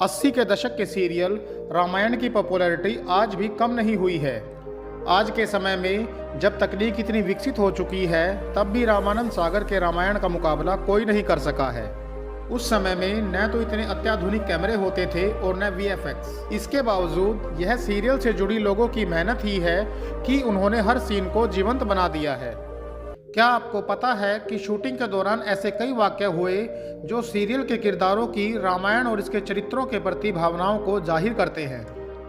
80 के दशक के सीरियल रामायण की पॉपुलैरिटी आज भी कम नहीं हुई है। आज के समय में जब तकनीक इतनी विकसित हो चुकी है, तब भी रामानंद सागर के रामायण का मुकाबला कोई नहीं कर सका है। उस समय में न तो इतने अत्याधुनिक कैमरे होते थे और न VFX। इसके बावजूद यह सीरियल से जुड़ी लोगों की मेहनत ही है कि उन्होंने हर सीन को जीवंत बना दिया है। क्या आपको पता है कि शूटिंग के दौरान ऐसे कई वाक़ये हुए जो सीरियल के किरदारों की रामायण और इसके चरित्रों के प्रति भावनाओं को जाहिर करते हैं।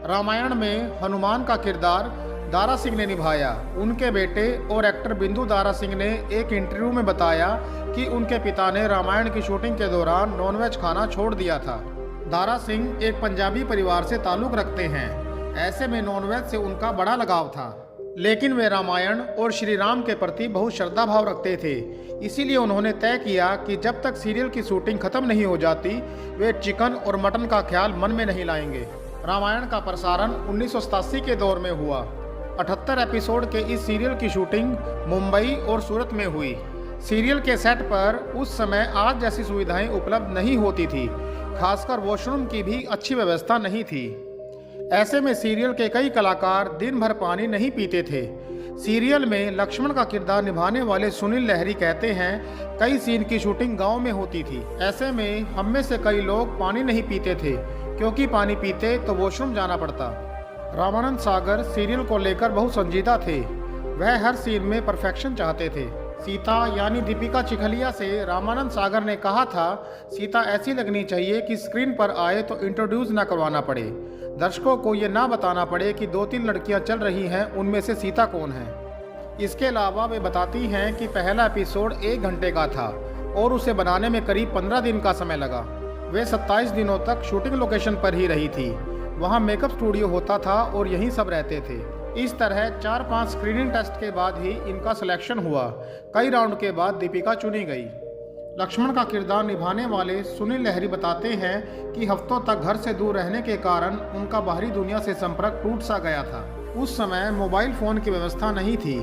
रामायण में हनुमान का किरदार दारा सिंह ने निभाया। उनके बेटे और एक्टर बिंदु दारा सिंह ने एक इंटरव्यू में बताया कि उनके पिता ने रामायण की शूटिंग के दौरान नॉनवेज खाना छोड़ दिया था। दारा सिंह एक पंजाबी परिवार से ताल्लुक़ रखते हैं, ऐसे में नॉनवेज से उनका बड़ा लगाव था। लेकिन वे रामायण और श्री राम के प्रति बहुत श्रद्धा भाव रखते थे, इसीलिए उन्होंने तय किया कि जब तक सीरियल की शूटिंग खत्म नहीं हो जाती, वे चिकन और मटन का ख्याल मन में नहीं लाएंगे। रामायण का प्रसारण 1987 के दौर में हुआ। 78 एपिसोड के इस सीरियल की शूटिंग मुंबई और सूरत में हुई। सीरियल के सेट पर उस समय आज जैसी सुविधाएं उपलब्ध नहीं होती थी, खासकर वॉशरूम की भी अच्छी व्यवस्था नहीं थी। ऐसे में सीरियल के कई कलाकार दिन भर पानी नहीं पीते थे। सीरियल में लक्ष्मण का किरदार निभाने वाले सुनील लहरी कहते हैं, कई सीन की शूटिंग गांव में होती थी। ऐसे में हम में से कई लोग पानी नहीं पीते थे, क्योंकि पानी पीते तो वॉशरूम जाना पड़ता। रामानंद सागर सीरियल को लेकर बहुत संजीदा थे। वह हर सीन में परफेक्शन चाहते थे। सीता यानी दीपिका चिखलिया से रामानंद सागर ने कहा था, सीता ऐसी लगनी चाहिए कि स्क्रीन पर आए तो इंट्रोड्यूस ना करवाना पड़े, दर्शकों को ये ना बताना पड़े कि 2-3 लड़कियां चल रही हैं, उनमें से सीता कौन है। इसके अलावा वे बताती हैं कि पहला एपिसोड 1 घंटे का था और उसे बनाने में करीब 15 दिन का समय लगा। वे 27 दिनों तक शूटिंग लोकेशन पर ही रही थी। वहाँ मेकअप स्टूडियो होता था और यहीं सब रहते थे। इस तरह 4-5 स्क्रीनिंग टेस्ट के बाद ही इनका सिलेक्शन हुआ। कई राउंड के बाद दीपिका चुनी गई। लक्ष्मण का किरदार निभाने वाले सुनील लहरी बताते हैं कि हफ्तों तक घर से दूर रहने के कारण उनका बाहरी दुनिया से संपर्क टूट सा गया था। उस समय मोबाइल फ़ोन की व्यवस्था नहीं थी।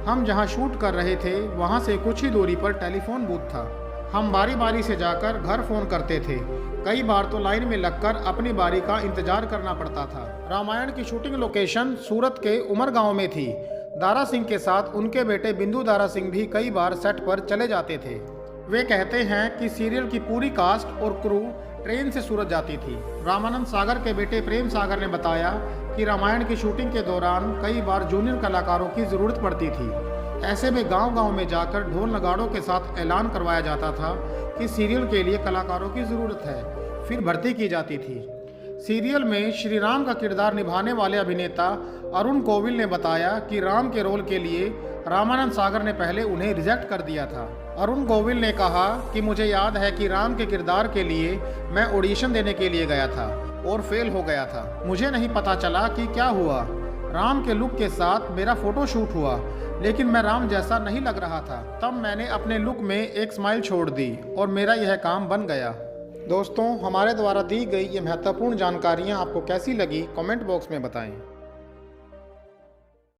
हम जहां शूट कर रहे थे वहां से कुछ ही दूरी पर टेलीफोन बूथ था। हम बारी बारी से जाकर घर फ़ोन करते थे। कई बार तो लाइन में लगकर अपनी बारी का इंतजार करना पड़ता था। रामायण की शूटिंग लोकेशन सूरत के उमरगांव में थी। दारा सिंह के साथ उनके बेटे बिंदु दारा सिंह भी कई बार सेट पर चले जाते थे। वे कहते हैं कि सीरियल की पूरी कास्ट और क्रू ट्रेन से सूरत जाती थी। रामानंद सागर के बेटे प्रेम सागर ने बताया कि रामायण की शूटिंग के दौरान कई बार जूनियर कलाकारों की ज़रूरत पड़ती थी। ऐसे में गांव-गांव में जाकर ढोल नगाड़ों के साथ ऐलान करवाया जाता था कि सीरियल के लिए कलाकारों की ज़रूरत है, फिर भर्ती की जाती थी। सीरियल में श्री राम का किरदार निभाने वाले अभिनेता अरुण कोविल ने बताया कि राम के रोल के लिए रामानंद सागर ने पहले उन्हें रिजेक्ट कर दिया था। अरुण कोविल ने कहा कि मुझे याद है कि राम के किरदार के लिए मैं ऑडिशन देने के लिए गया था और फेल हो गया था। मुझे नहीं पता चला कि क्या हुआ। राम के लुक के साथ मेरा फोटो शूट हुआ, लेकिन मैं राम जैसा नहीं लग रहा था। तब मैंने अपने लुक में एक स्माइल छोड़ दी और मेरा यह काम बन गया। दोस्तों, हमारे द्वारा दी गई ये महत्वपूर्ण जानकारियाँ आपको कैसी लगी, कमेंट बॉक्स में बताएं।